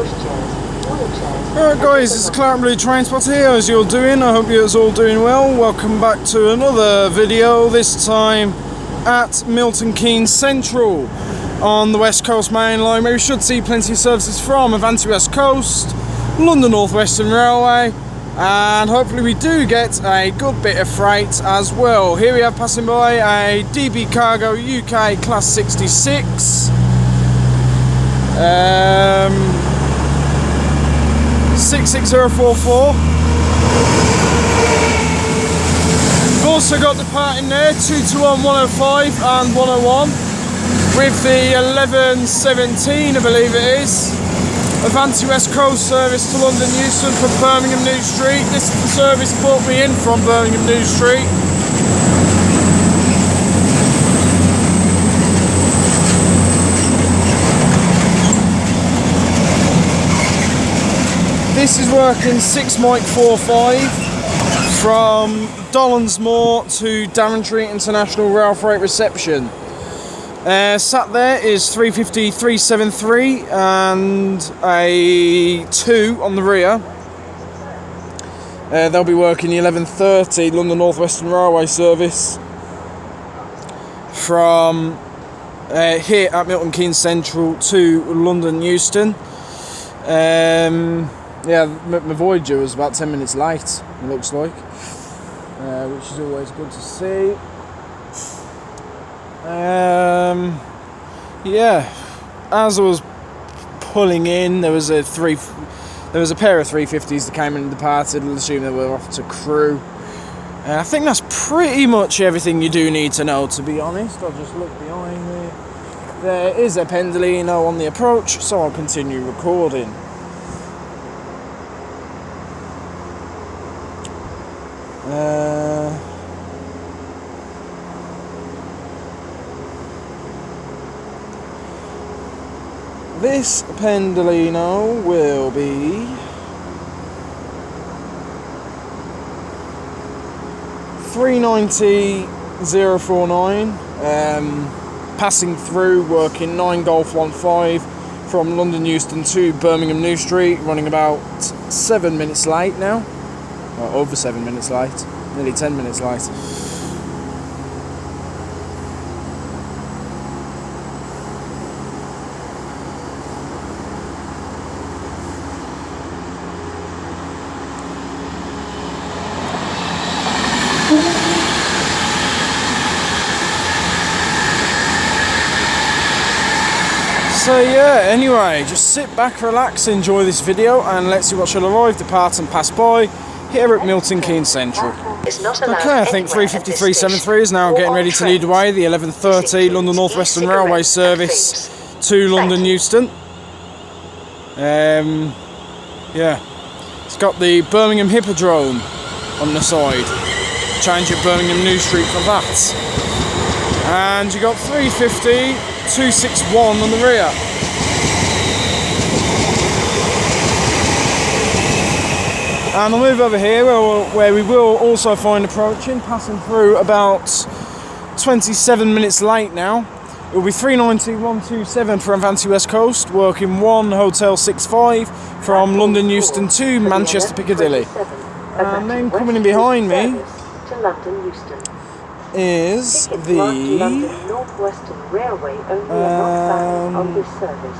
Alright guys, it's Clark Blue Train Spotter here. As you're doing, I hope you're all doing well. Welcome back to another video, this time at Milton Keynes Central on the West Coast Mainline, where you should see plenty of services from Avanti West Coast, London Northwestern Railway, and hopefully we do get a good bit of freight as well. Here we have passing by a DB Cargo UK Class 66. 66044. We've also got departing there 221 105 and 101 with the 1117, I believe it is, Avanti West Coast service to London Euston for Birmingham New Street. This is the service brought me in from Birmingham New Street. This is working 6 Mike 45 from Dollonsmore to Daventry International Rail Freight Reception. Sat there is 350 373 and a 2 on the rear. They'll be working the 1130 London Northwestern Railway service from here at Milton Keynes Central to London Euston. Yeah, my Voyager was about 10 minutes late, it looks like, which is always good to see. Yeah, as I was pulling in, there was a pair of 350s that came in and departed. I'll assume they were off to crew. I think that's pretty much everything you do need to know, to be honest. I'll just look behind me. There is a Pendolino on the approach, so I'll continue recording. This Pendolino will be 390,049, passing through, working 9 Golf 15 from London Euston to Birmingham New Street, running about 7 minutes late now. Over 7 minutes late, nearly 10 minutes late. So yeah, anyway, just sit back, relax, enjoy this video, and let's see what shall arrive, depart and pass by here at Milton Keynes Central. Okay, I think 350 373 is now getting ready to lead away the 1130 London Northwestern Railway service to London Euston. Yeah, it's got the Birmingham Hippodrome on the side. Change at Birmingham New Street for that. And you got 350 261 on the rear. And I'll move over here where we will also find approaching, passing through about 27 minutes late now. It will be 390 127 for Avanti West Coast, working 1 Hotel 65 from London Euston to Manchester Piccadilly. And then coming in behind me is the Northwestern Railway only on this service.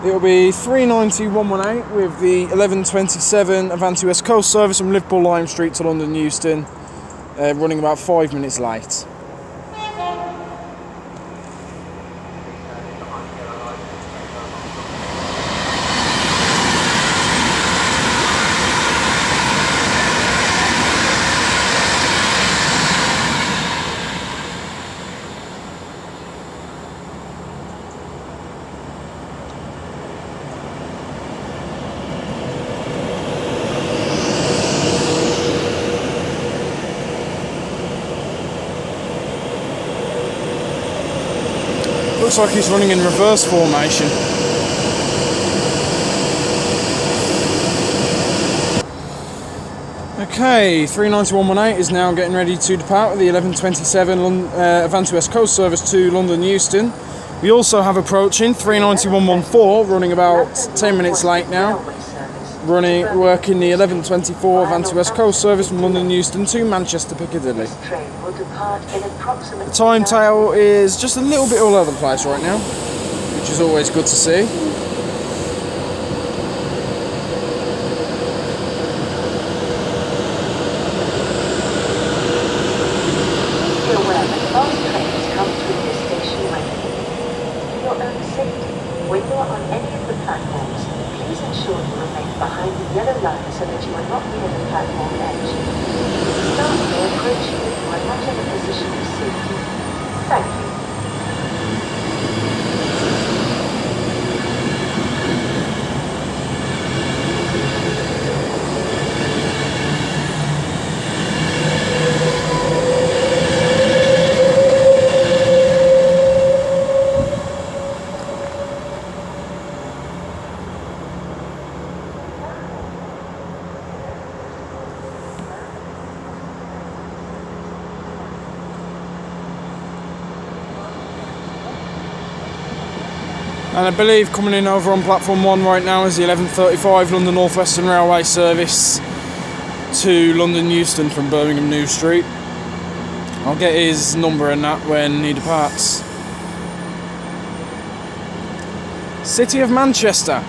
It will be 390 118 with the 1127 Avanti West Coast service from Liverpool Lime Street to London Euston, running about 5 minutes late. Looks like he's running in reverse formation. Okay, 39118 is now getting ready to depart with the 1127 Avanti West Coast service to London Euston. We also have approaching 39114, running about 10 minutes late now, working the 1124 Avanti West Coast service from London Euston to Manchester Piccadilly. The timetable is just a little bit all over the place right now, which is always good to see. When you are on any of the platforms, please ensure you remain behind the yellow line so that you are not near the platform edge. Staff may approach you if you are not in a position of safety. Thank you. And I believe coming in over on platform 1 right now is the 1135 London Northwestern Railway service to London Euston from Birmingham New Street. I'll get his number and that when he departs. City of Manchester.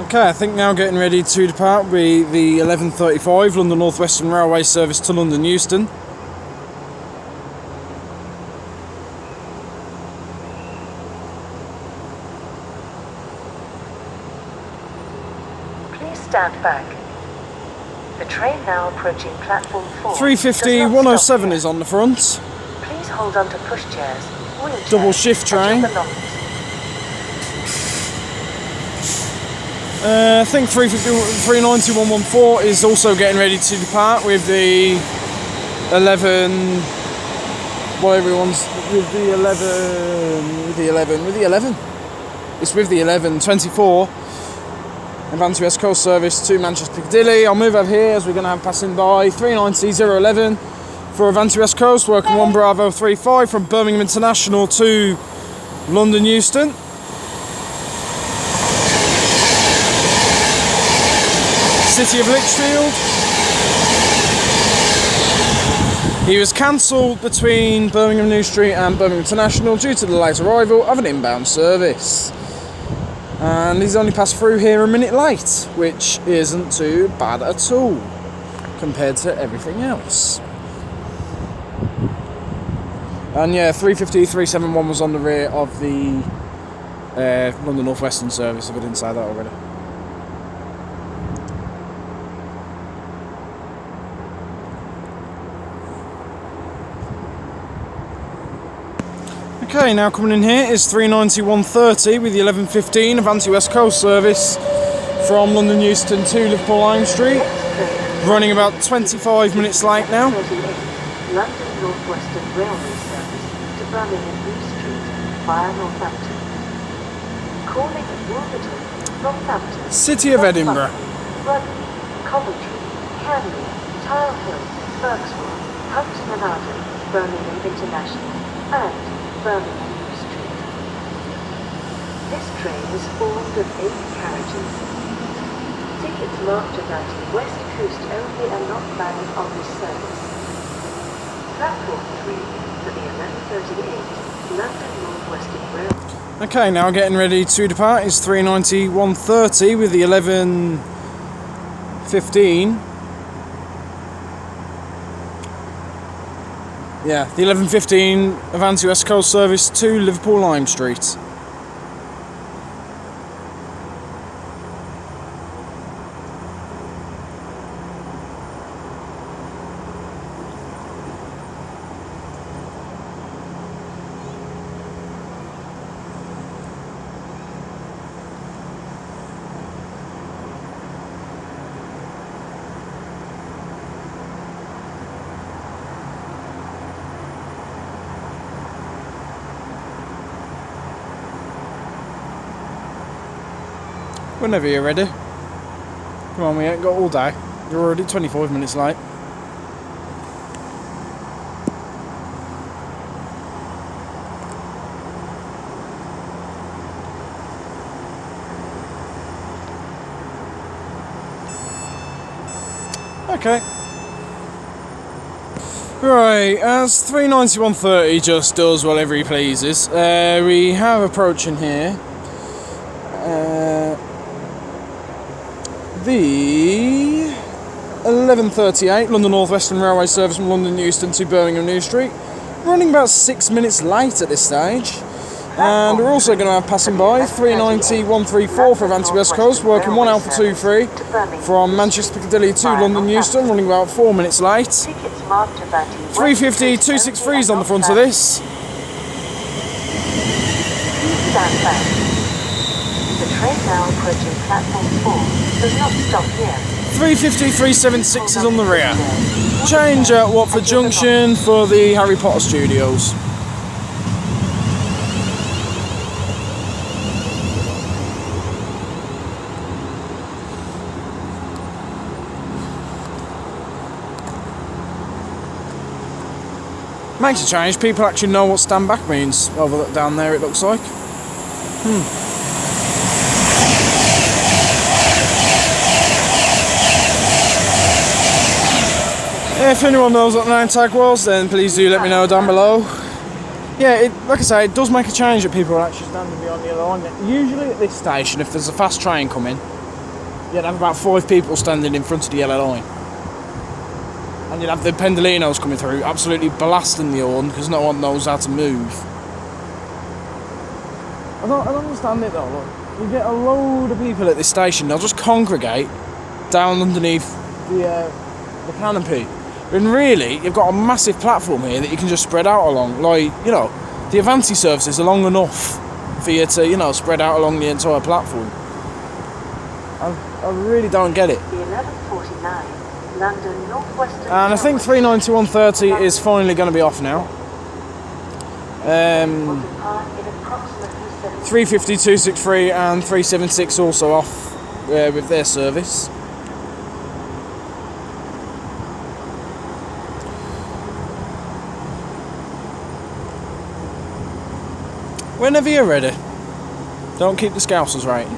Okay, I think now getting ready to depart will be the 1135 London Northwestern Railway service to London Euston. Please stand back. The train now approaching platform 4. 350 107 is on the front. Please hold on to pushchairs, wheelchairs, Double shift train. I think 390 114 is also getting ready to depart with the 11. Well, everyone's with the 11. It's with the 1124 Avanti West Coast service to Manchester Piccadilly. I'll move over here as we're going to have passing by 390 011 for Avanti West Coast, working 1 Bravo 35 from Birmingham International to London Euston. City of Lichfield. He was cancelled between Birmingham New Street and Birmingham International due to the late arrival of an inbound service. And he's only passed through here a minute late, which isn't too bad at all compared to everything else. And yeah, 350 371 was on the rear of the London Northwestern service, if I didn't say that already. Okay, now coming in here is 390 130 with the 1115 Avanti West Coast service from London Euston to Liverpool Lime Street, running about 25 minutes late now. London Northwestern Railway service to Birmingham New Street via Northampton. Calling at Wolverton, Northampton, City of Edinburgh. Rugby, Coventry, Canley, Tile Hill, Berksworth, Hampton and Arden, Birmingham International, and Birmingham New Street. This train is formed of 8 carriages. Tickets marked Avanti West Coast only are not valid on this service. Platform 3 for the 1138 London Northwestern Railway. Okay, now getting ready to depart is 390 130 with the 1115. Yeah, the 1115 Avanti West Coast service to Liverpool Lime Street. Whenever you're ready. Come on, we ain't got all day. You're already 25 minutes late. Okay. Right, as 391.30 just does whatever he pleases, we have approaching here the 11:38 London Northwestern Railway service from London Euston to Birmingham New Street, running about 6 minutes late at this stage. And we're also going to have passing by 390.134 for Avanti West Coast, working 1 Alpha 23 from Manchester Piccadilly to London Euston, running about 4 minutes late. 350.263 is on the front of this. The train now approaching platform 4 does not stop here. 350.376 is on the rear. Change at Watford Junction for the Harry Potter Studios. Makes a change. People actually know what stand back means over down there, it looks like. If anyone knows what the name tag was, then please do let me know down below. Yeah, like I say, it does make a change that people are actually standing behind the other line. Usually at this station, if there's a fast train coming, you'd have about 5 people standing in front of the yellow line. And you'd have the Pendolinos coming through, absolutely blasting the horn, because no one knows how to move. I don't understand it though. Look, you get a load of people at this station, they'll just congregate down underneath the canopy. And really, you've got a massive platform here that you can just spread out along. Like, you know, the Avanti services are long enough for you to, you know, spread out along the entire platform. I really don't get it. The 11:49 London Northwestern. And I think 391.30 is finally going to be off now. 350.263 and 376 also off with their service. Whenever you're ready. Don't keep the Scousers waiting.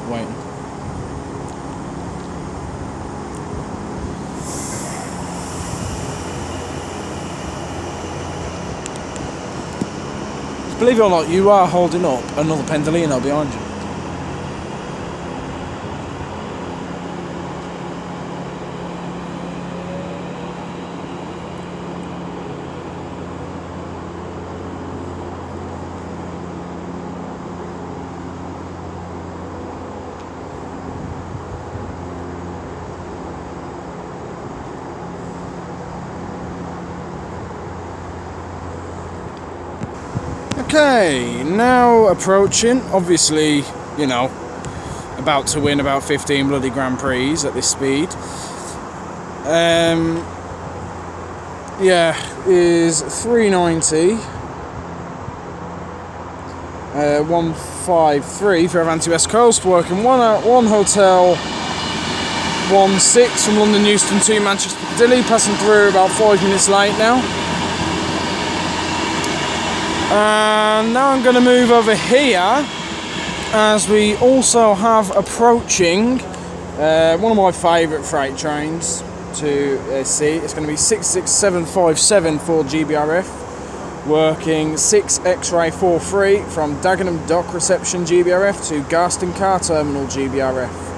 Believe it or not, you are holding up another Pendolino behind you. Okay, now approaching, obviously, you know, about to win about 15 bloody Grand Prix at this speed. Yeah, is 390. 153 for Avanti West Coast, working one hotel, 16 from London Euston to Manchester Piccadilly, passing through about 5 minutes late now. And now I'm going to move over here as we also have approaching one of my favourite freight trains to see. It's going to be 66757 for GBRF, working 6 X-Ray 43 from Dagenham Dock Reception GBRF to Garston Car Terminal GBRF.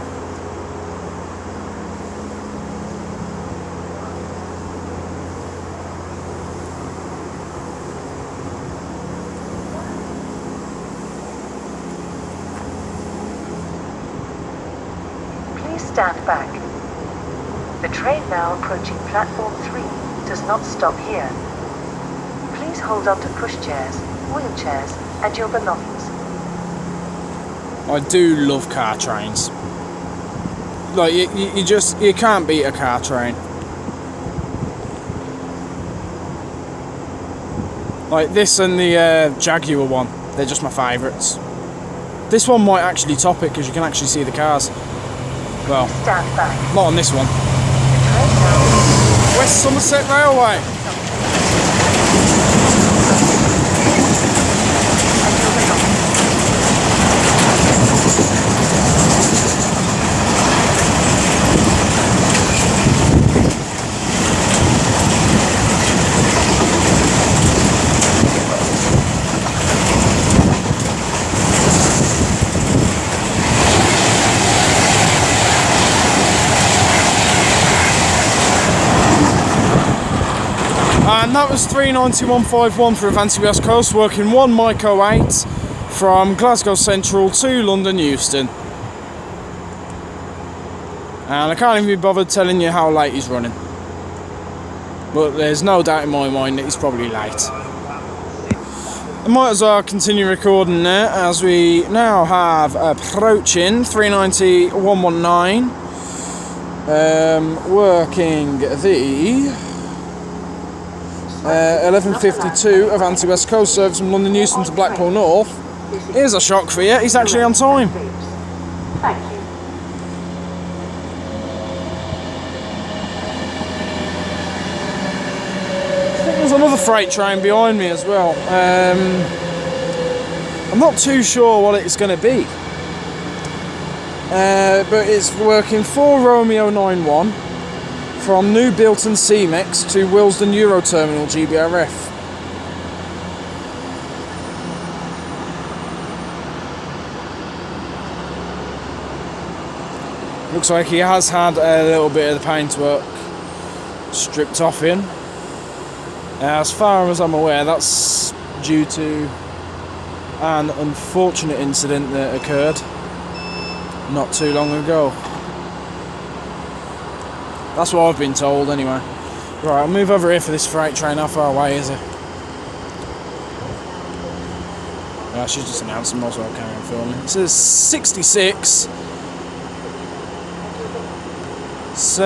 Stand back. The train now approaching platform 3 does not stop here. Please hold on to pushchairs, wheelchairs, and your belongings. I do love car trains. Like, you can't beat a car train. Like this and the Jaguar one, they're just my favourites. This one might actually top it because you can actually see the cars. Well, not on this one. West Somerset Railway. And that was 39151 for Avanti West Coast, working 1 Micro 8 from Glasgow Central to London Euston. And I can't even be bothered telling you how late he's running. But there's no doubt in my mind that he's probably late. I might as well continue recording there as we now have approaching 39119, working the 11:52 Avanti West Coast service from London Euston to Blackpool North. Here's a shock for you, he's actually on time. Thank you. I think there's another freight train behind me as well. I'm not too sure what it's going to be. But it's working 4 Romeo 91 from New Bilton CMEX to Willesden Euro Terminal GBRF. Looks like he has had a little bit of the paintwork stripped off him. As far as I'm aware, that's due to an unfortunate incident that occurred not too long ago. That's what I've been told anyway. Right, I'll move over here for this freight train. How far away is it? I should just announce them as well, carry on filming. It says 66. It's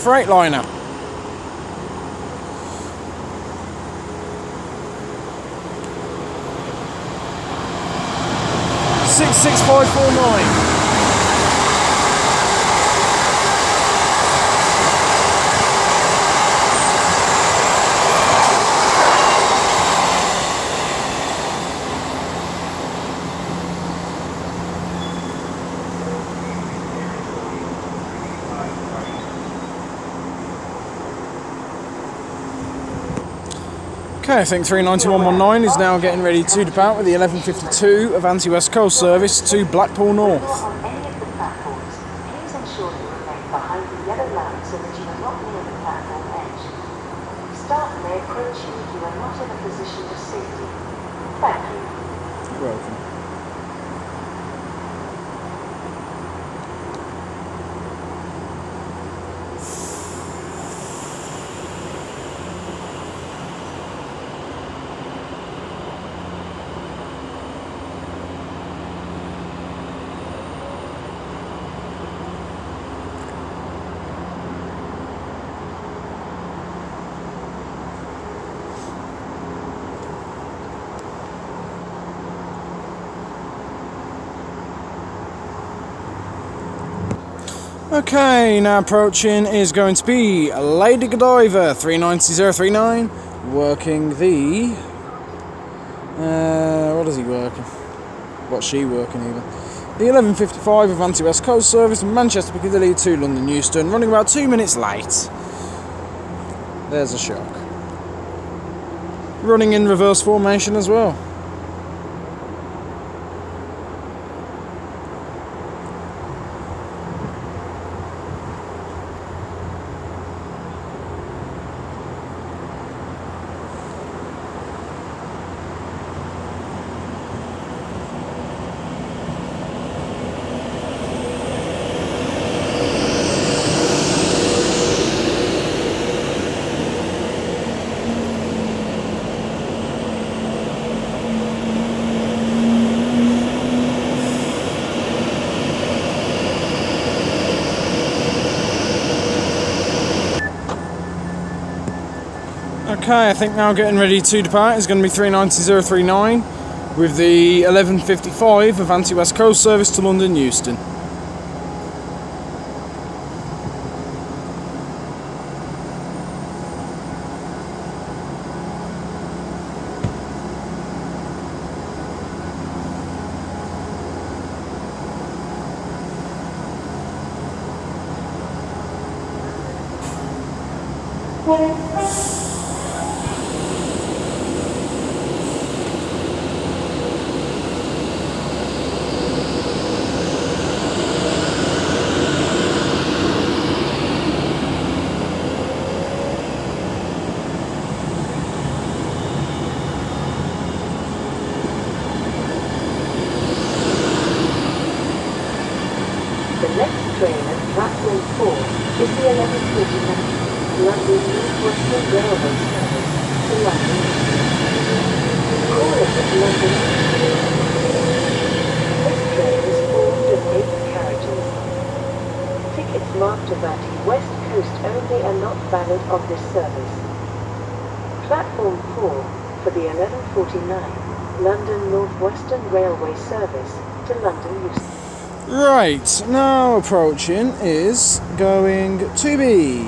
Freightliner. $66549. Okay, I think 39119 is now getting ready to depart with the 11:52 Avanti West Coast service to Blackpool North. On any of the platforms, please ensure you remain behind the yellow line so that you are not near the platform edge. Staff may approach you if you are not in a position of safety. Thank you. You're welcome. Okay, now approaching is going to be Lady Godiva 39039, working the what is he working? What's she working even? The 11:55 Avanti West Coast service from Manchester Piccadilly to London Euston, running about 2 minutes late. There's a shock. Running in reverse formation as well. Okay, I think now getting ready to depart is going to be 39039, with the 11:55 Avanti West Coast service to London Euston. The next train at platform 4 is the 11:49 London Northwestern Railway service to London. Calling at London. This train is formed of 8 carriages. Tickets marked Avanti West Coast only are not valid on this service. Platform 4 for the 11:49 London Northwestern Railway service to London Euston. Right, now approaching is going to be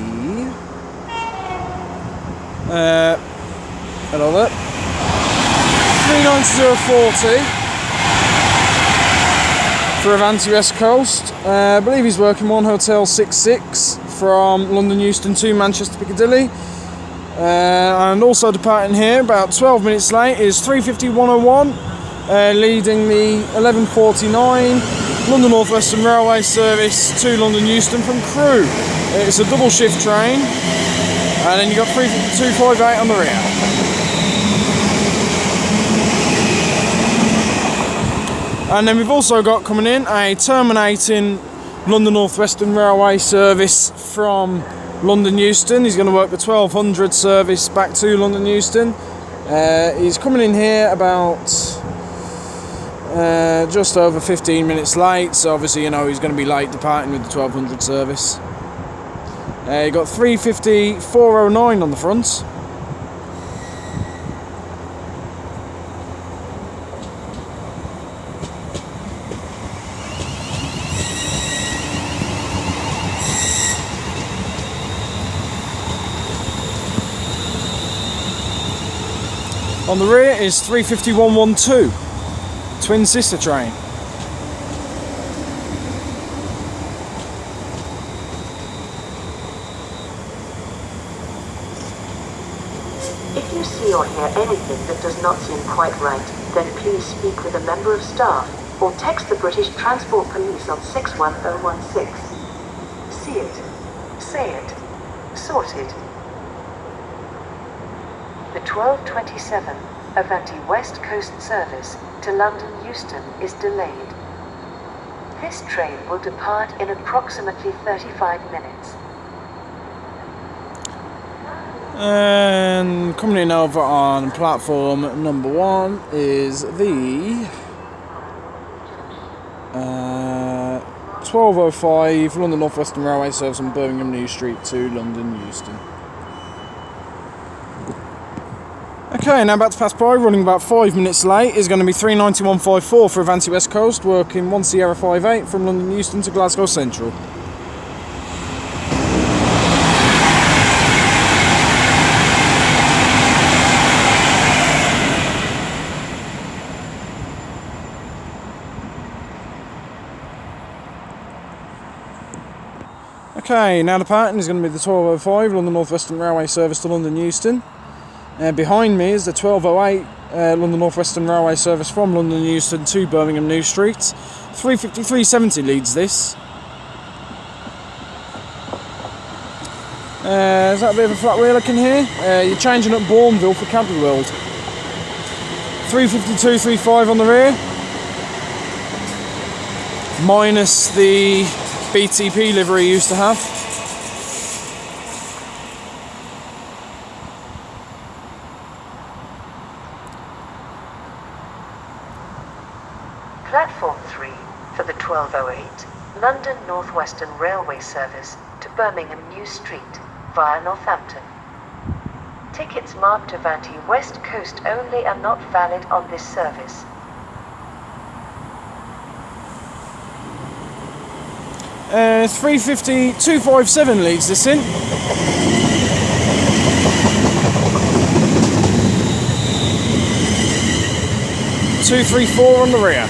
another 39040 for Avanti West Coast. I believe he's working 1 Hotel 66 from London Euston to Manchester Piccadilly. And also departing here about 12 minutes late is 350-101, leading the 11:49 London Northwestern Railway service to London Euston from Crewe. It's a double shift train, and then you've got 352-58 on the rear. And then we've also got coming in a terminating London Northwestern Railway service from London Euston. He's going to work the 1200 service back to London Euston. He's coming in here about just over 15 minutes late, so obviously you know he's going to be late departing with the 1200 service. You got 350-409 on the front. On the rear is 350-112. Twin sister train. If you see or hear anything that does not seem quite right, then please speak with a member of staff or text the British Transport Police on 61016. See it, say it, sort it. The 12:27 Avanti West Coast service to London Euston is delayed. This train will depart in approximately 35 minutes. And coming in over on platform number 1 is the 12:05 London Northwestern Railway service on Birmingham New Street to London Euston. Okay, now about to pass by, running about 5 minutes late, is going to be 390-154 for Avanti West Coast, working 1 Sierra 58 from London Euston to Glasgow Central. Okay, now departing is going to be the 12:05 London Northwestern Railway service to London Euston. Behind me is the 12:08 London Northwestern Railway service from London Euston to Birmingham New Street. 353.70 leads this. Is that a bit of a flat wheel I can hear? You're changing up Bourneville for Cadbury World. 352.35 on the rear. Minus the BTP livery you used to have. Platform 3 for the 12:08 London Northwestern Railway service to Birmingham New Street via Northampton. Tickets marked Avanti West Coast only are not valid on this service. 350 257 leads this in. 234 on the rear.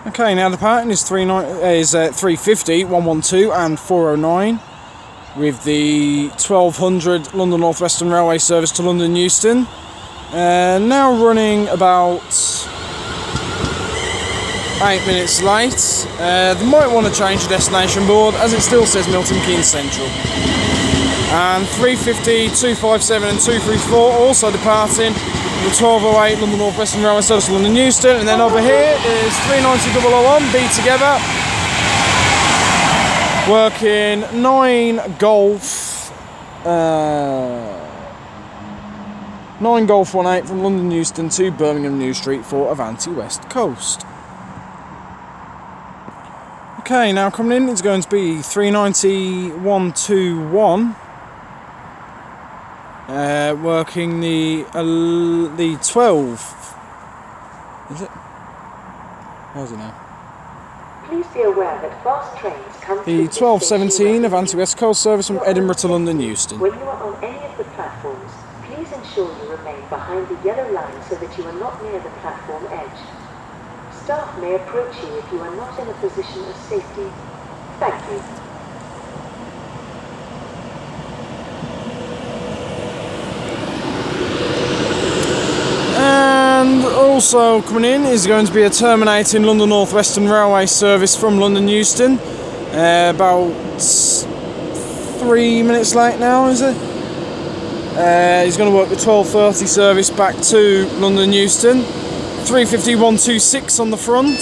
Okay, now departing is 350, 112 and 409 with the 1200 London Northwestern Railway service to London Euston. Now running about 8 minutes late. They might want to change the destination board as it still says Milton Keynes Central. And 350, 257 and 234 also departing the 1208 London Northwestern Railway service to London Euston, and then over here is 390 001 B together, working 9 Golf 18 from London Euston to Birmingham New Street for Avanti West Coast. Okay, now coming in it's going to be 390 121. Working the 12. Is it? How's it now? Please be aware that fast trains come The 1217 Avanti West Coast service from Edinburgh to London Euston. When you are on any of the platforms, please ensure you remain behind the yellow line so that you are not near the platform edge. Staff may approach you if you are not in a position of safety. Thank you. And also coming in is going to be a terminating London Northwestern Railway service from London Euston. About 3 minutes late now, is it? He's going to work the 12:30 service back to London Euston. 350 126 on the front.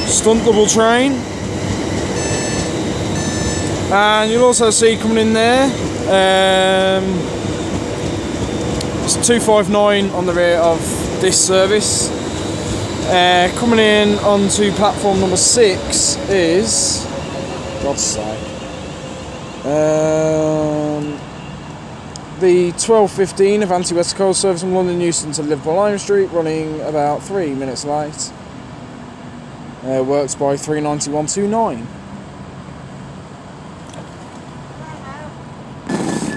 Stunt double train. And you'll also see coming in there. It's 259 on the rear of this service. Coming in onto platform number 6 is, God's sake, the 1215 Avanti West Coast service from London Euston to Liverpool Lime Street, running about 3 minutes late. Works by 390 129.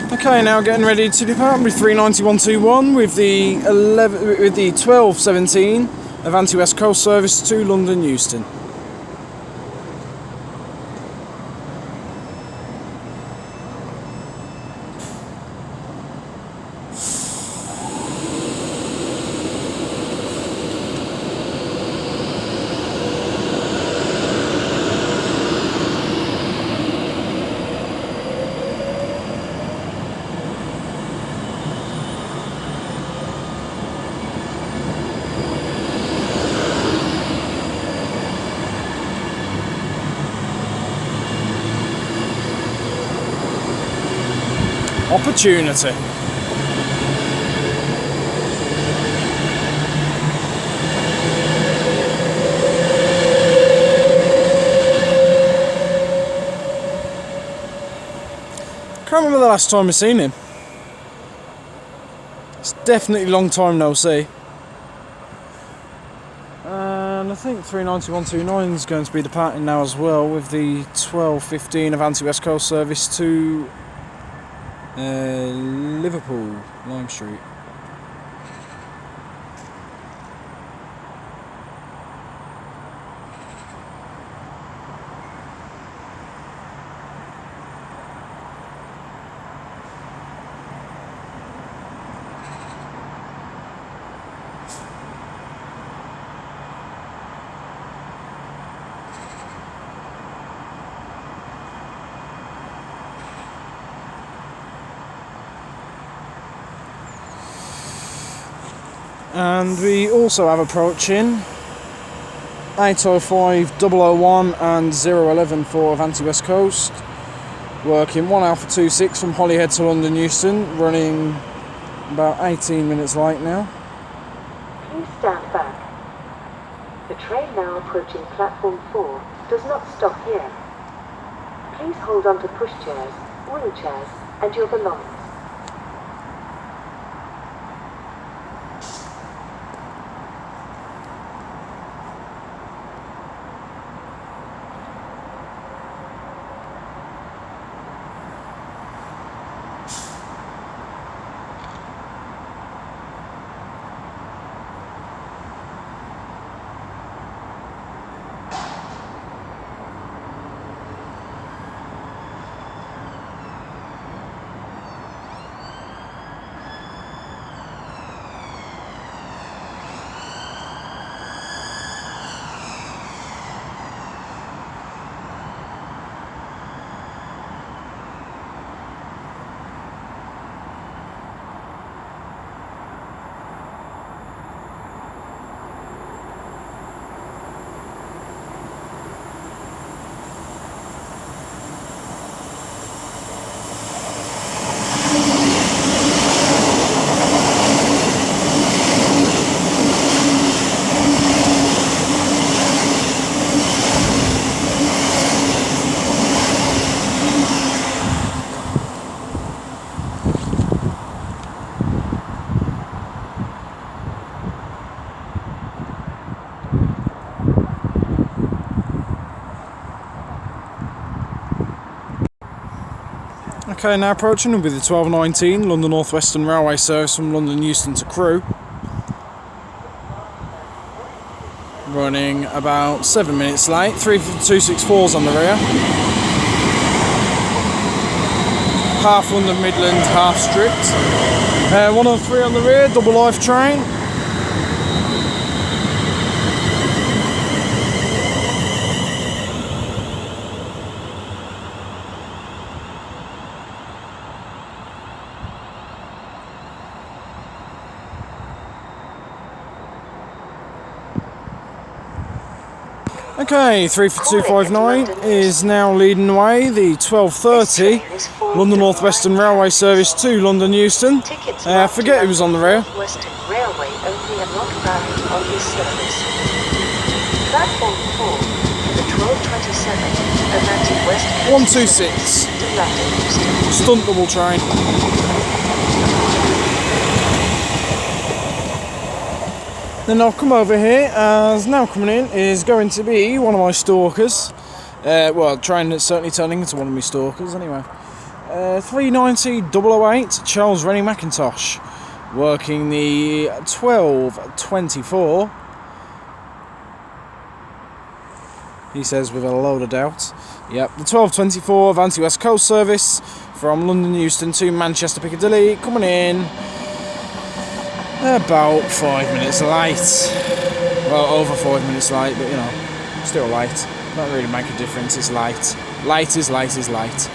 Okay, now getting ready to depart with 390 121 with the 1217 Avanti West Coast service to London Euston. Opportunity. Can't remember the last time I've seen him. It's definitely a long time no see. And I think 390 129 is going to be departing now as well with the 1215 Avanti West Coast service to Liverpool Lime Street. And we also have approaching 805 001 and 011 for Avanti West Coast. Working 1 Alpha 26 from Holyhead to London Euston, running about 18 minutes late now. Please stand back. The train now approaching platform 4 does not stop here. Please hold on to pushchairs, wheelchairs, and your belongings. Okay, now approaching will be the 1219 London Northwestern Railway service from London Euston to Crewe. Running about 7 minutes late, 3 264s on the rear. Half London Midland, half stripped. 103 on the rear, double life train. Okay, 3 for 259 is now leading the way. The 1230 London Northwestern Railway service to London Euston. I forget who was on the rail. Northwestern Railway only are not valid on this service. Platform 4 for the 1227 Avanti West Coast 126. to London Euston. Stunt double train. Then I'll come over here, as now coming in is going to be one of my stalkers. Well, train that's certainly turning into one of my stalkers anyway. 390 008 Charles Rennie Mackintosh, working the 1224. He says with a load of doubt. Yep, the 1224 Avanti West Coast service from London Euston to Manchester Piccadilly, coming in about 5 minutes late. Well, over 5 minutes late, but you know, still late. Not really make a difference, it's late. Late is late is late.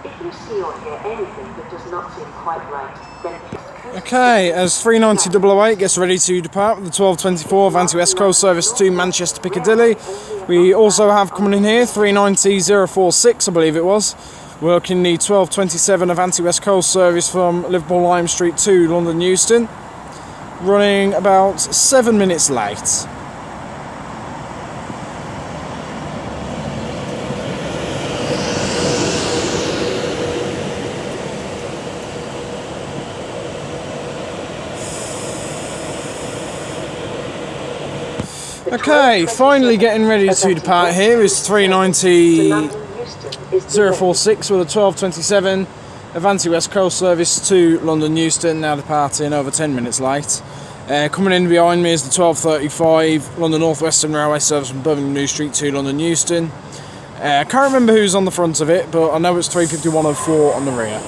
If you see or hear anything that does not seem quite right, then please... Okay, as 390 008 gets ready to depart with the 1224 Avanti West Coast service to Manchester Piccadilly, we also have coming in here 390 046, I believe it was, working the 1227 Avanti West Coast service from Liverpool Lime Street to London Euston, running about 7 minutes late. Okay, finally getting ready to depart here is 390 046 with a 1227 Avanti West Coast service to London Euston, now departing over 10 minutes late. Coming in behind me is the 1235 London Northwestern Railway service from Birmingham New Street to London Euston. I can't remember who's on the front of it, but I know it's 35104 on the rear.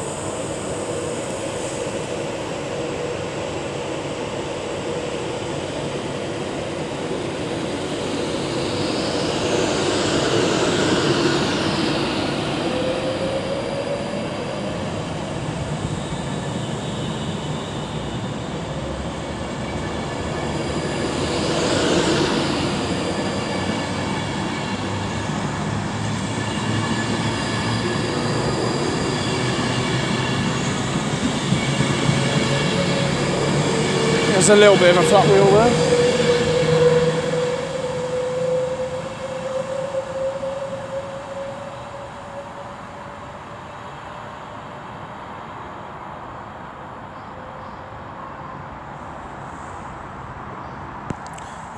There's a little bit of a flat wheel there.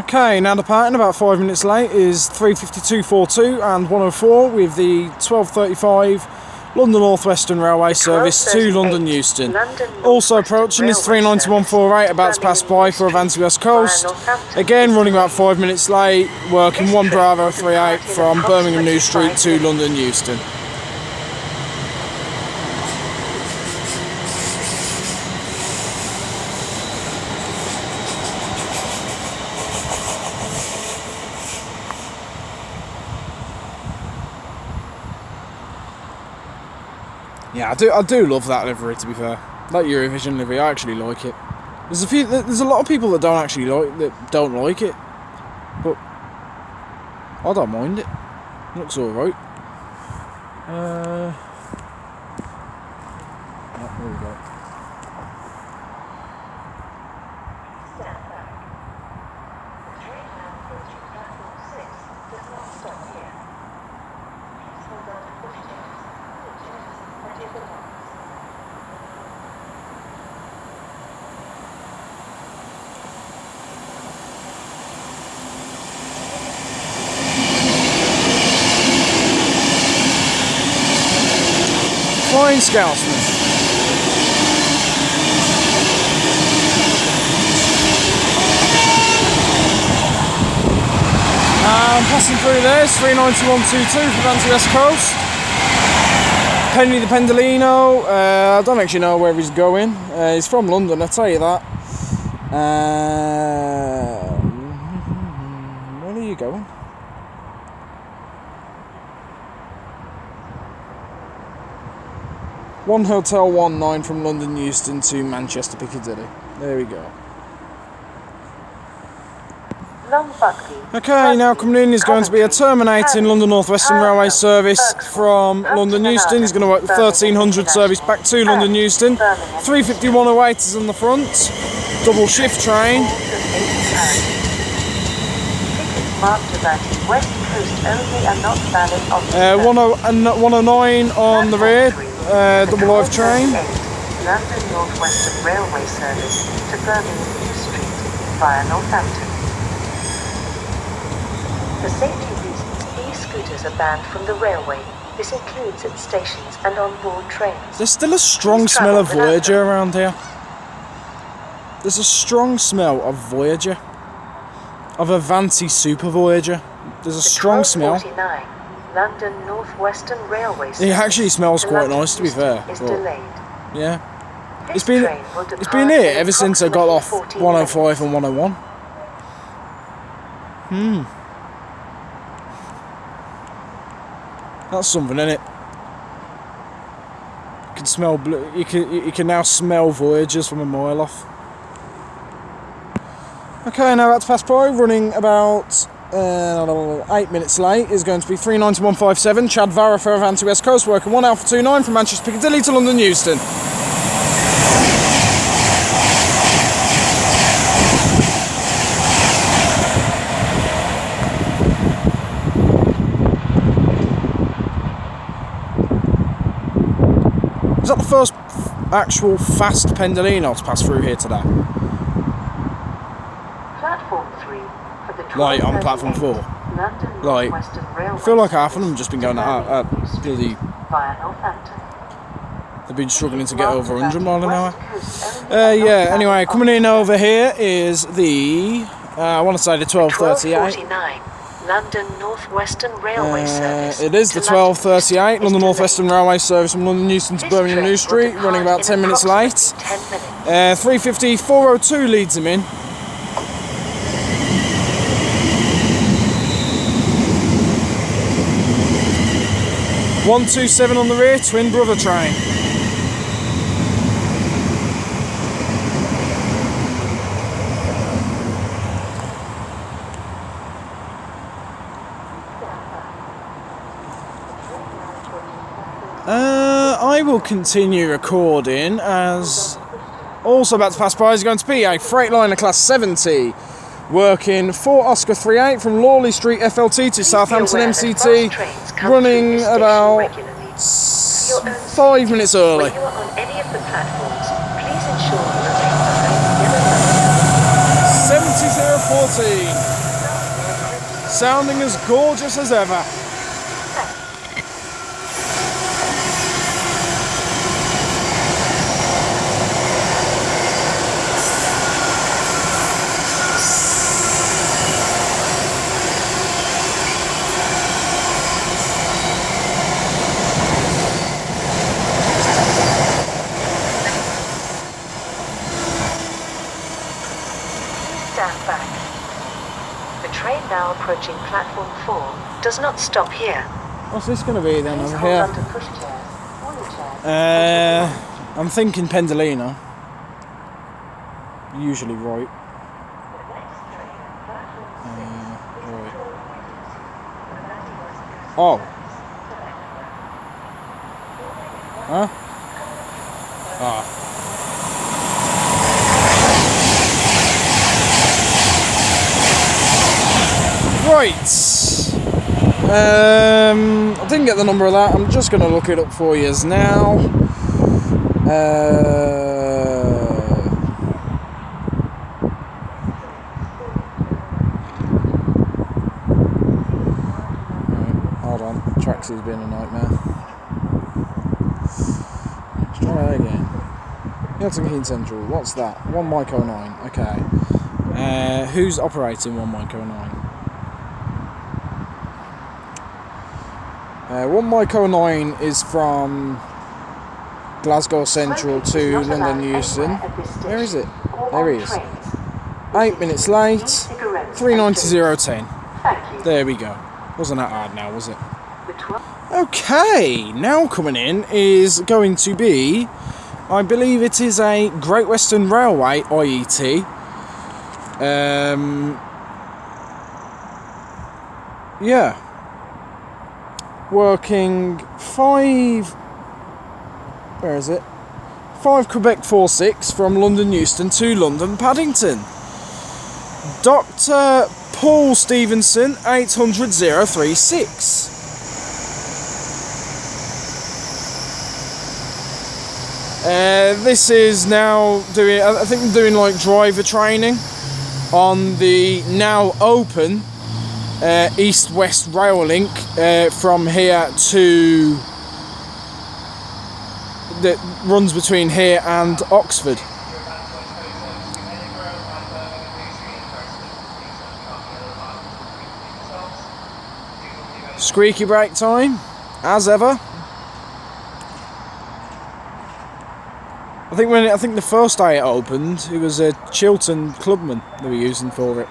Okay, now departing about 5 minutes late is 35242 and 104 with the 1235 London Northwestern Railway service to London Euston. Also approaching is 39148, about to pass by for Avanti West Coast. Again running about 5 minutes late, working 1 Bravo 38 from Birmingham New Street to London Euston. Yeah, I do love that livery, to be fair. That Eurovision livery, I actually like it. There's a lot of people that don't like it, but I don't mind it. It looks alright. There we go. Stand back. The train now goes to platform 6, does not stop here. Please hold on to push changes, and take the locks. Flying Scousman. Passing through there is 39122 for Avanti West Coast. Penny the Pendolino, I don't actually know where he's going. He's from London, I'll tell you that. Where are you going? One Hotel 19 from London Euston to Manchester Piccadilly. There we go. Okay, now coming in is going to be a terminating London Northwestern Railway service from London Euston. He's going to work the 1300 service back to London Euston. 35108 is on the front. Double shift train. Marked Avanti West Coast only and not valid on 109 on the rear. Double live train. London Northwestern Railway service to Birmingham New Street via Northampton. For safety reasons, e-scooters are banned from the railway. This includes at stations and on board trains. There's still a strong smell of Voyager around here. There's a strong smell of Voyager. Of Avanti Super Voyager. There's a strong smell. London Northwestern Railways. It actually smells quite nice, to be fair. Is delayed. Yeah. It's been here ever since I got off 105 and 101. That's something, isn't it? You can smell blue. You can now smell Voyagers from a mile off. Okay, now that's past by, running about 8 minutes late, is going to be 39157, Chad Vara for Avanti West Coast, working 1 Alpha 29 from Manchester Piccadilly to London Euston. Is that the first actual fast Pendolino to pass through here today? Platform 3 for the Like on platform 4. Like, I feel like half of them have just been going at bloody. They've been struggling to get over 100 miles an hour. Yeah, anyway, coming in over here is the, I want to say the 1238. London Northwestern Railway service. It is the to London 12:38 London Northwestern Railway service from London Euston to This Birmingham train New will Street, depart running about in 10 minutes late. approximately 10 minutes. 350 402 leads him in. (127) on the rear, twin brother train. I will continue recording as also about to pass by is going to be a Freightliner Class 70 working 4 Oscar 38 from Lawley Street FLT to Southampton MCT, running about 5 minutes early. When you are on any of the platforms, please ensure you remain behind the yellow 70-014, sounding as gorgeous as ever. Stand back. The train now approaching platform 4 does not stop here. What's this going to be then Please over hold here? on to pushchairs or your chairs. I'm thinking Pendolino. Usually right. Right. Oh. Huh? Ah. Right. I didn't get the number of that. I'm just going to look it up for you now. Hold on. Traxy's been a nightmare. Let's try that again. Milton Keynes Central. What's that? 1 Micro 9. Okay. Who's operating 1 Micro 9? 1 Micro 9 is from Glasgow Central to London Euston. Where is it? There he is. 8 minutes late. 390.010. There we go. Wasn't that hard now, was it? Okay, now coming in is going to be, I believe it is a Great Western Railway IET. Yeah. Working 5, where is it? 5 Quebec 46 from London Euston to London Paddington. Dr. Paul Stevenson, 800-036. This is now doing, I think I'm doing like driver training on the now open East-West Rail Link from here to, that runs between here and Oxford. Squeaky brake time, as ever. I think the first day it opened, it was a Chiltern clubman they were using for it.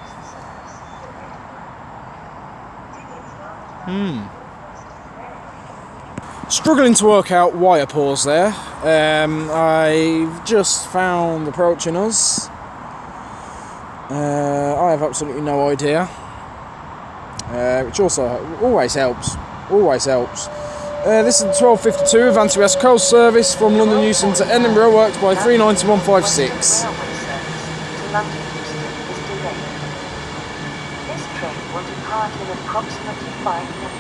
Struggling to work out why I paused there. I've just found approaching us. I have absolutely no idea. Which also always helps. Always helps. This is the 12:52 Avanti West Coast service from London Euston to Edinburgh, worked by 390.156. This train will depart in approximately 5 minutes.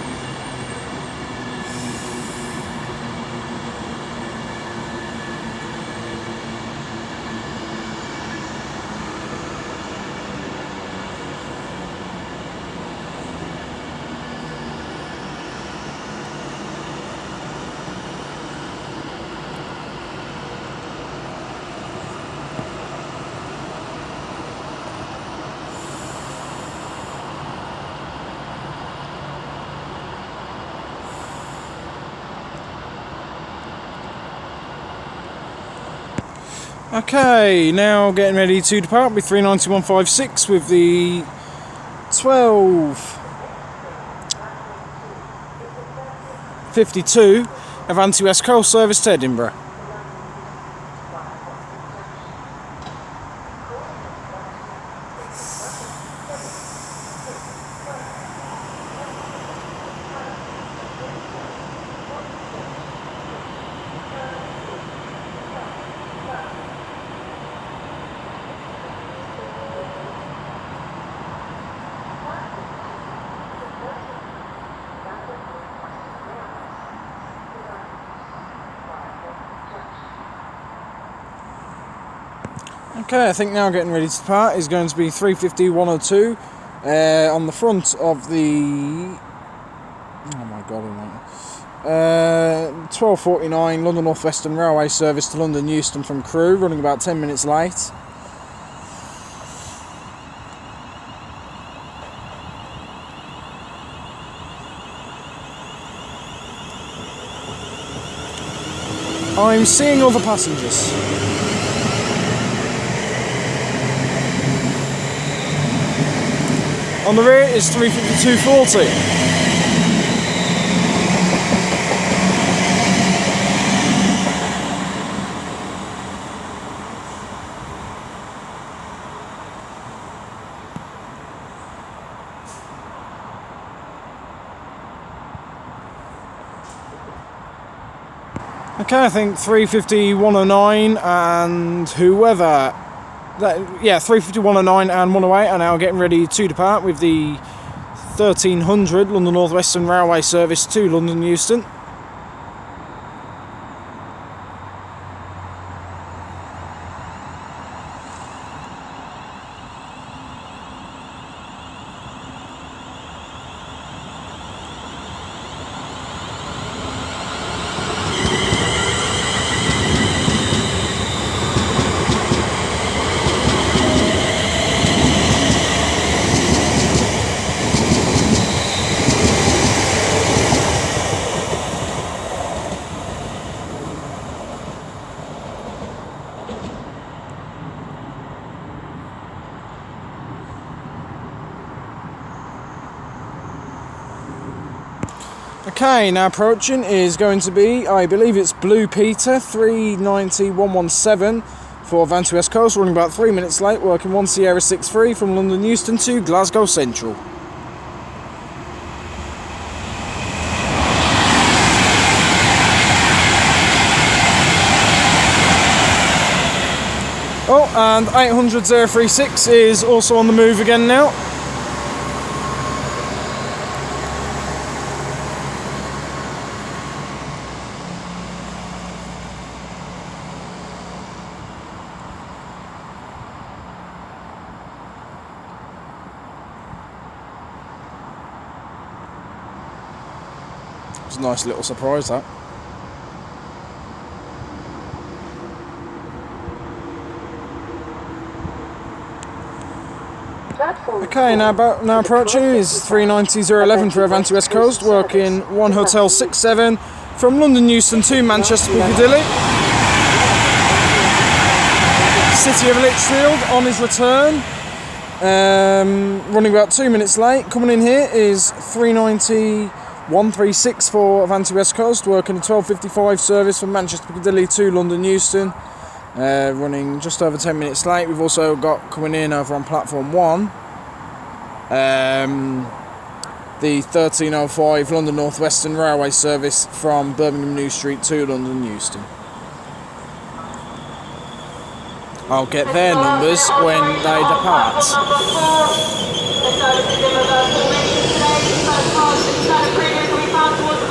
Okay, now getting ready to depart with 39156 with the 12:52 Avanti West Coast service to Edinburgh. Okay, I think now getting ready to depart is going to be 3:50-102 on the front of the... Oh my god, 12:49 London Northwestern Railway service to London Euston from Crewe, running about 10 minutes late. I'm seeing other passengers. On the rear is 3:52-40. Okay, I think 3:50-109 and whoever... 3:50-109 and 108 are now getting ready to depart with the 1300 London Northwestern Railway service to London Euston. Okay, now approaching is going to be, I believe it's Blue Peter, 390-117 for Avanti West Coast, running about 3 minutes late, working 1 Sierra 63 from London Euston to Glasgow Central. Oh, and 800-036 is also on the move again now. It's a nice little surprise, that. Okay, now approaching is 390-011 for Avanti West Coast, working 1 Hotel 67 from London Euston to Manchester Piccadilly. City of Lichfield on his return, running about 2 minutes late. Coming in here is 390-136 for Avanti West Coast, working a 12:55 service from Manchester Piccadilly to London Euston, running just over 10 minutes late. We've also got coming in over on platform 1 the 13:05 London Northwestern Railway service from Birmingham New Street to London Euston. I'll get their numbers when they depart.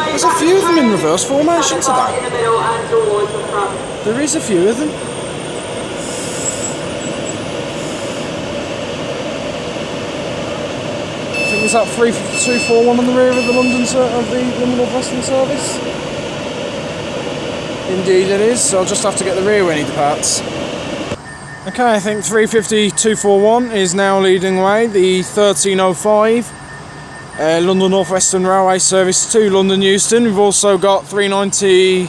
There's a few of them in reverse formation today. There is a few of them. I think there's that 35241 on the rear of the London Northwestern service. Indeed it is, so I'll just have to get the rear when he departs. Okay, I think 350-241 is now leading away, the 13:05 London Northwestern Railway service to London Euston. We've also got 390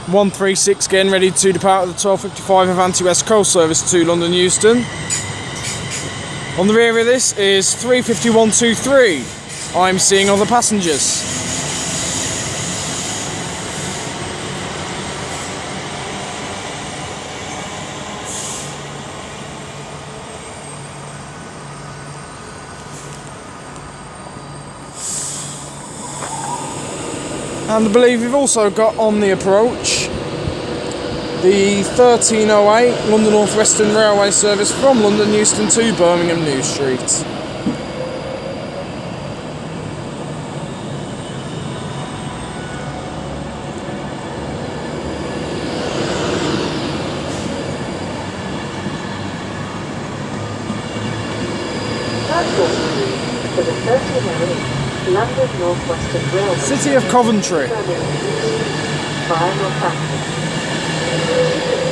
136 getting ready to depart with the 12:55 Avanti West Coast service to London Euston. On the rear of this is 35123. I'm seeing other passengers. And I believe we've also got on the approach the 1308 London Northwestern Railway service from London Euston to Birmingham New Street. For the 1308 London Northwestern Railway, City of Coventry. via Northampton.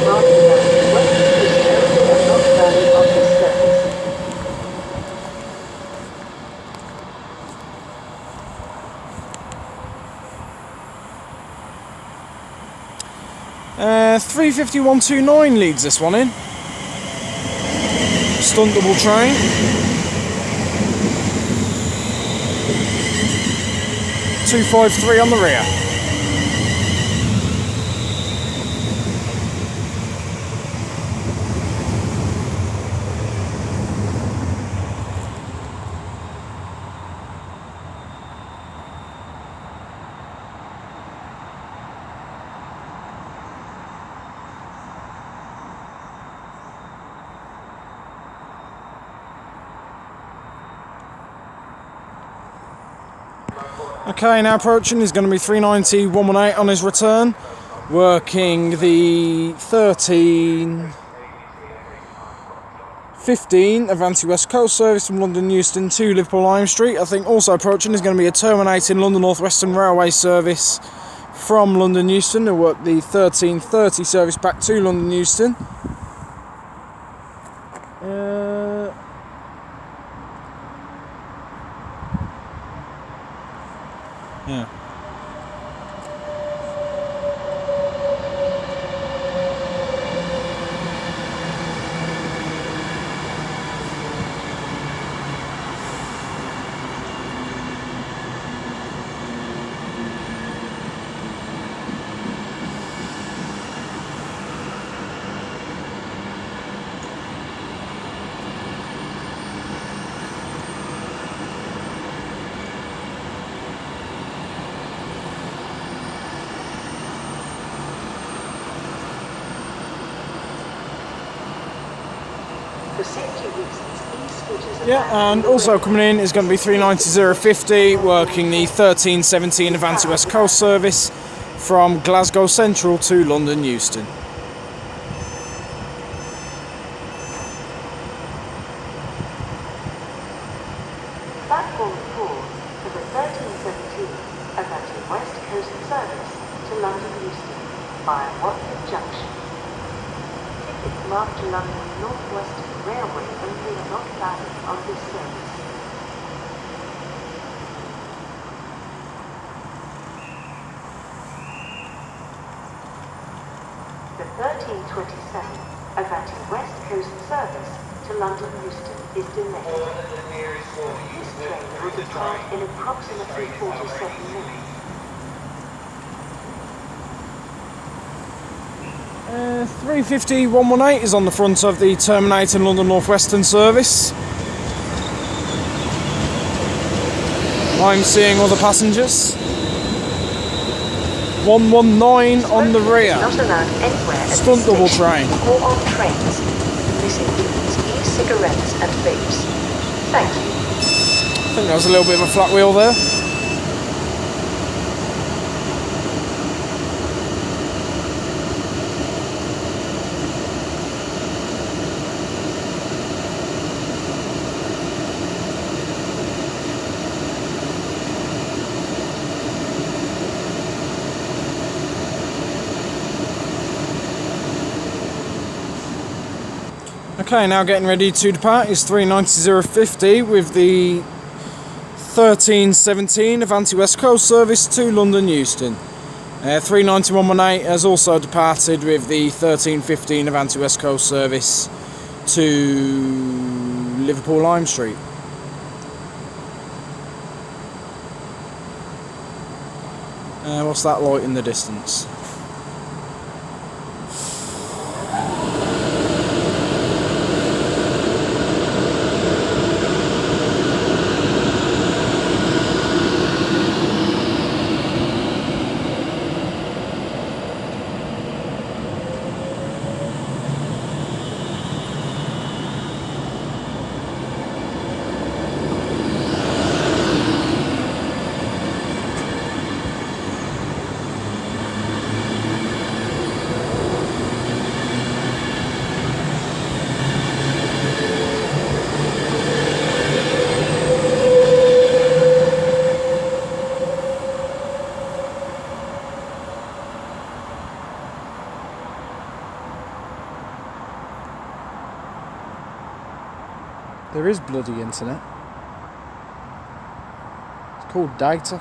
Marking that West Coast Mainline are not valid on this service. Uh, 35129 leads this one in. Stunt double train. 253 on the rear. Okay, now approaching is going to be 390-118 on his return, working the 13:15 Avanti West Coast service from London Euston to Liverpool Lime Street. I think also approaching is going to be a terminating London Northwestern Railway service from London Euston to work the 13:30 service back to London Euston. Yeah. For safety reasons, these switches are Yeah, and also coming in is going to be 390-050, working the 13:17 Avanti West Coast service from Glasgow Central to London Euston. Platform 4 for the 13:17 Avanti West Coast service to London Euston via Watford Junction. Tickets marked to London Northwestern Railway only are not valid on this service. The 13:27 Avanti West Coast service to London Euston is delayed. This train will depart in approximately 47 minutes. 350-118 is on the front of the terminating London Northwestern service. I'm seeing other passengers. 119 on the rear. Not allowed anywhere at Stunt this double station train. or on trains. This includes e-cigarettes and vapes. Thank you. I think there was a little bit of a flat wheel there. Okay, now getting ready to depart is 390-050 with the 13:17 Avanti West Coast service to London Euston. 39118 has also departed with the 1315 Avanti West Coast service to Liverpool Lime Street. What's that light in the distance? There is bloody internet. It's called data.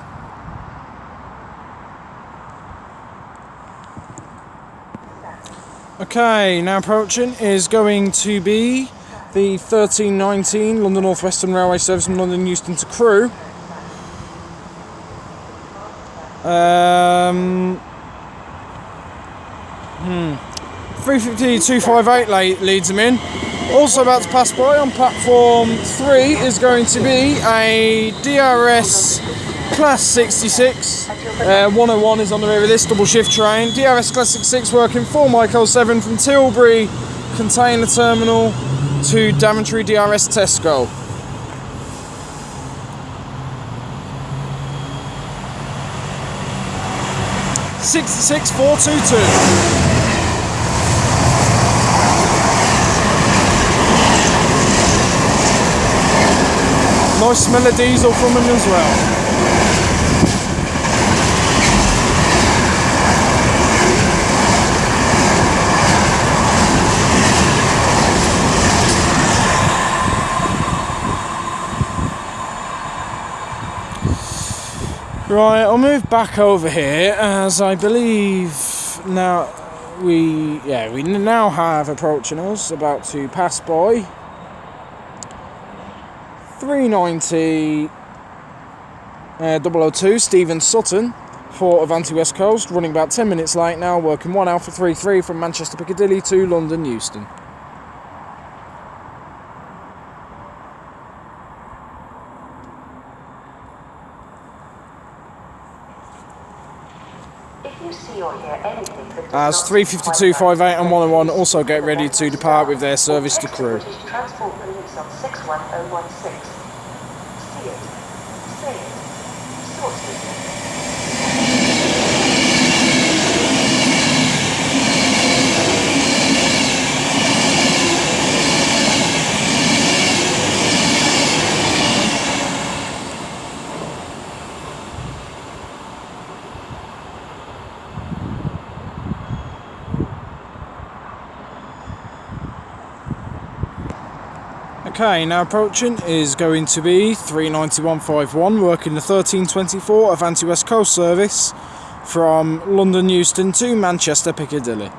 Okay, now approaching is going to be the 1319 London Northwestern Railway service from London Euston to Crewe. 350-258 leads them in. Also about to pass by on platform 3 is going to be a DRS Class 66. 101 is on the rear of this double shift train. DRS Class 66 working 4 Mike 07 from Tilbury Container Terminal to Daventry DRS Tesco. $66,422. Nice smell of diesel from them as well. Right, I'll move back over here as I believe now we now have approaching us, about to pass by 390 002 Stephen Sutton for Avanti West Coast, running about 10 minutes late now, working 1 Alpha 33 from Manchester Piccadilly to London Euston. As 35258 and 101 also get ready to depart with their service to Crewe. Transport police on 61016. See it, say it, sort it. Okay, now approaching is going to be 39151, working the 1324 Avanti West Coast service from London Euston to Manchester Piccadilly.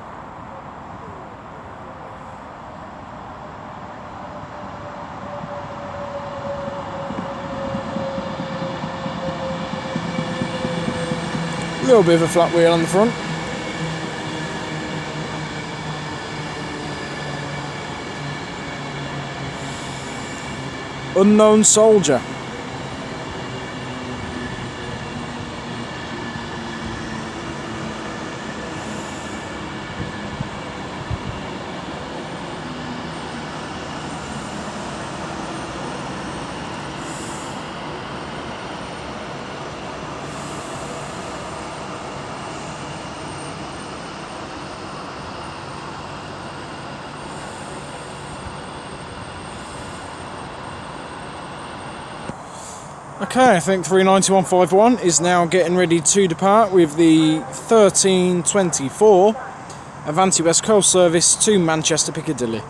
A little bit of a flat wheel on the front. Unknown soldier. Okay, I think 39151 is now getting ready to depart with the 1324 Avanti West Coast service to Manchester Piccadilly.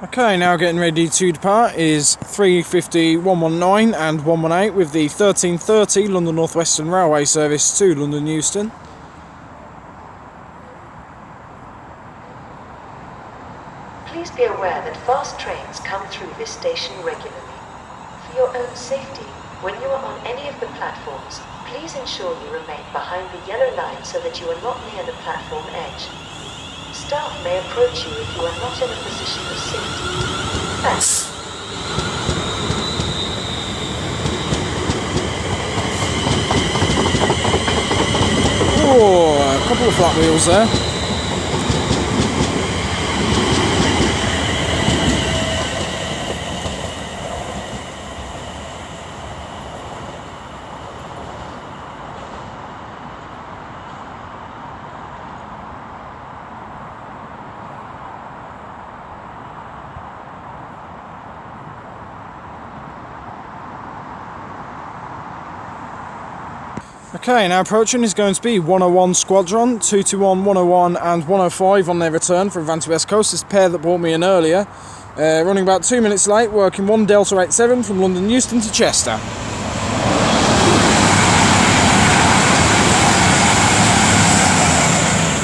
Okay, now getting ready to depart is 350, 119 and 118 with the 1330 London Northwestern Railway service to London Euston. Please be aware that fast trains come through this station regularly. For your own safety, when you are on any of the platforms, please ensure you remain behind the yellow line so that you are not near the platform edge. Staff may approach you if you are not in a position of safety. Thanks. Oh, a couple of flat wheels there. Okay, now approaching is going to be 101 Squadron, 221, 101 and 105 on their return from Avanti West Coast. This pair that brought me in earlier. Running about 2 minutes late, working 1 Delta 87 from London Euston to Chester.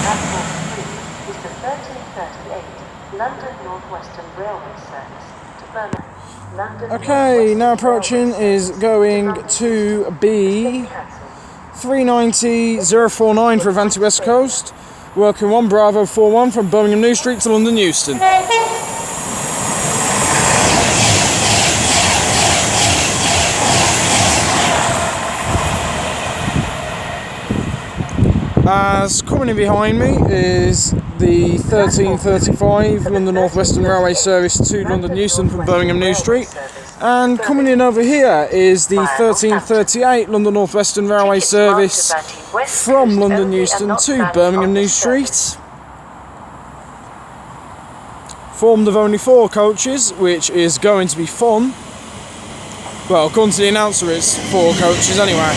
Platform 3 is the 1338 London Northwestern Railway service to Birmingham. London Okay, now approaching is going to be 390-049 for Avanti West Coast, working 1 Bravo 41 from Birmingham New Street to London Euston. As coming in behind me is the 1335 London Northwestern Railway service to London Euston from Birmingham New Street. And coming in over here is the 1338 London Northwestern Railway service from London Euston to Birmingham New Street. Formed of only 4 coaches, which is going to be fun. Well, according to the announcer, it's 4 coaches anyway.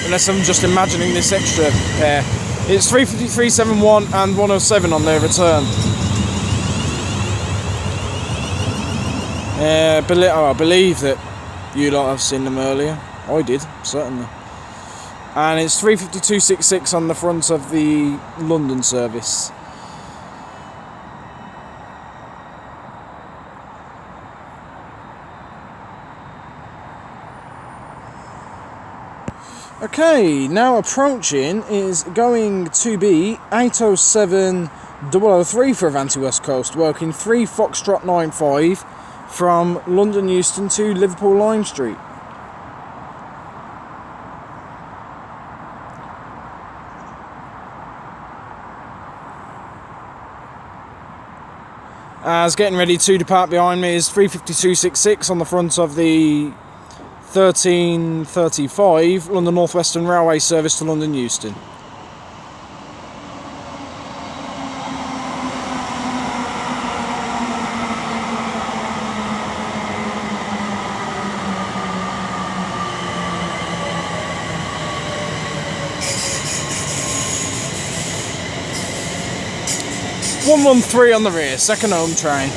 Unless I'm just imagining this extra pair. It's 353, 71 and 107 on their return. I believe that you lot have seen them earlier. I did, certainly. And it's 352.66 on the front of the London service. Okay, now approaching is going to be 807-003 for Avanti West Coast, working 3 Foxtrot 95 from London Euston to Liverpool Lime Street. As getting ready to depart behind me is 352.66 on the front of the 1335 London Northwestern Railway service to London Euston. (113) on the rear, second home train.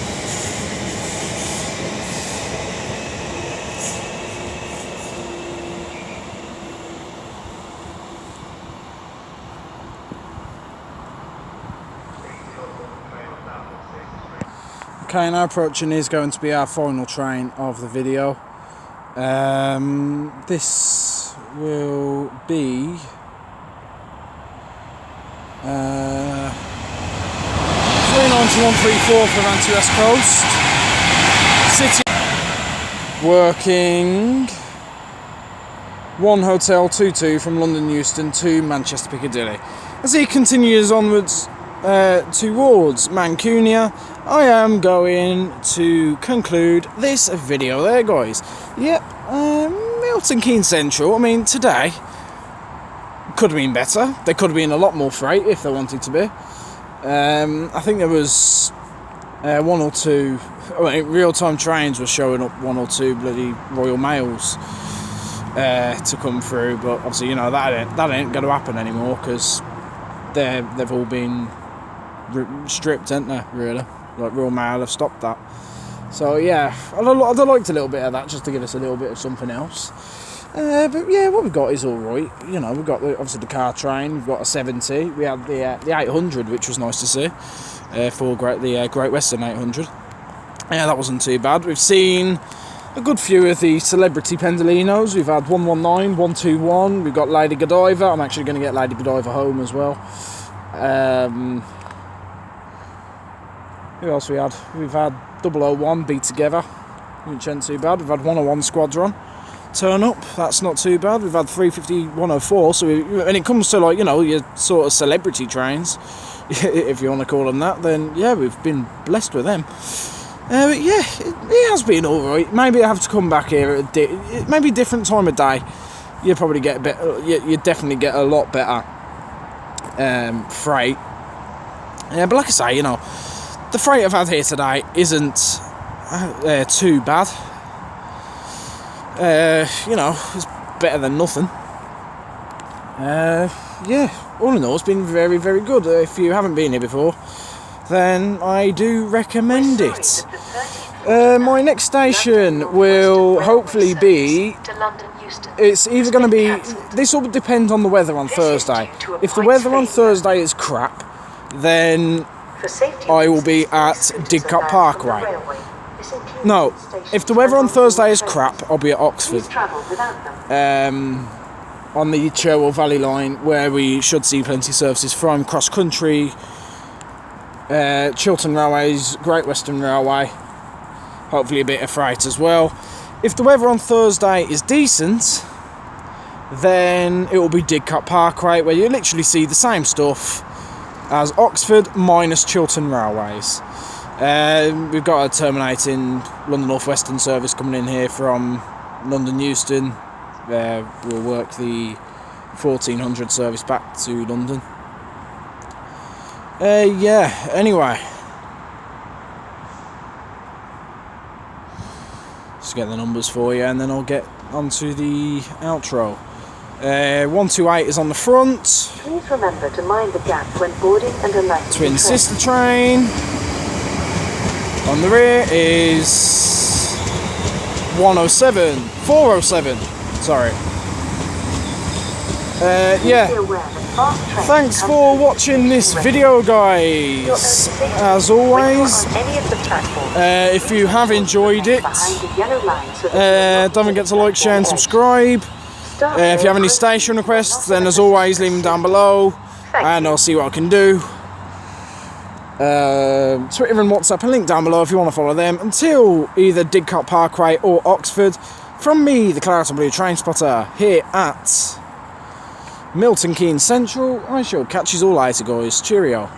Okay, now approaching is going to be our final train of the video. This will be 39134 for Avanti West Coast. City working 1 Hotel 22 from London Euston to Manchester Piccadilly. As he continues onwards towards Mancunia, I am going to conclude this video there, guys. Yep, Milton Keynes Central. I mean, today could have been better. There could have been a lot more freight if they wanted to be. I think there was 1 or 2 real-time trains were showing up, 1 or 2 bloody Royal Mails to come through, but obviously, you know, that ain't going to happen anymore because they've all been stripped, haven't they, really? Like Royal Mail have stopped that. So yeah, I'd liked a little bit of that just to give us a little bit of something else. But yeah, what we've got is alright. You know, we've got obviously the car train, we've got a 70, we had the 800, which was nice to see, for the Great Western 800. Yeah, that wasn't too bad. We've seen a good few of the celebrity Pendolinos. We've had 119, 121, we've got Lady Godiva. I'm actually going to get Lady Godiva home as well. Who else we had? We've had 001 Be Together, which ain't too bad. We've had 101 Squadron turn up, that's not too bad. We've had 350 104, so when it comes to, like, you know, your sort of celebrity trains, if you want to call them that, then yeah, we've been blessed with them. But yeah, it has been alright. Maybe I have to come back here at maybe different time of day. You probably get a bit, you definitely get a lot better freight. Yeah, but like I say, you know, the freight I've had here today isn't too bad. You know, it's better than nothing. Yeah, all in all, it's been very, very good. If you haven't been here before, then I do recommend it. My next station will hopefully be, it's either going to be, this will depend on the weather on Thursday. If the weather on Thursday is crap, then I will be at Didcot Parkway. No, if the weather on Thursday is crap, I'll be at Oxford, on the Cherwell Valley Line, where we should see plenty of services from cross country, Chiltern Railways, Great Western Railway, hopefully a bit of freight as well. If the weather on Thursday is decent, then it will be Didcot Parkway, where you literally see the same stuff as Oxford minus Chiltern Railways. We've got a terminating London Northwestern service coming in here from London Euston. We'll work the 1400 service back to London. Yeah, anyway. Just get the numbers for you and then I'll get onto the outro. 128 is on the front. Please remember to mind the gap when boarding and alighting. Twin sister train. On the rear is 407, sorry. Yeah, thanks for watching this video, guys. As always, if you have enjoyed it, don't forget to like, share and subscribe. If you have any station requests, then as always leave them down below and I'll see what I can do. Twitter and WhatsApp, a link down below if you want to follow them. Until either Didcot Parkway or Oxford, from me, the Claret and Blue Train Spotter, here at Milton Keynes Central, I shall catch you all later, guys. Cheerio.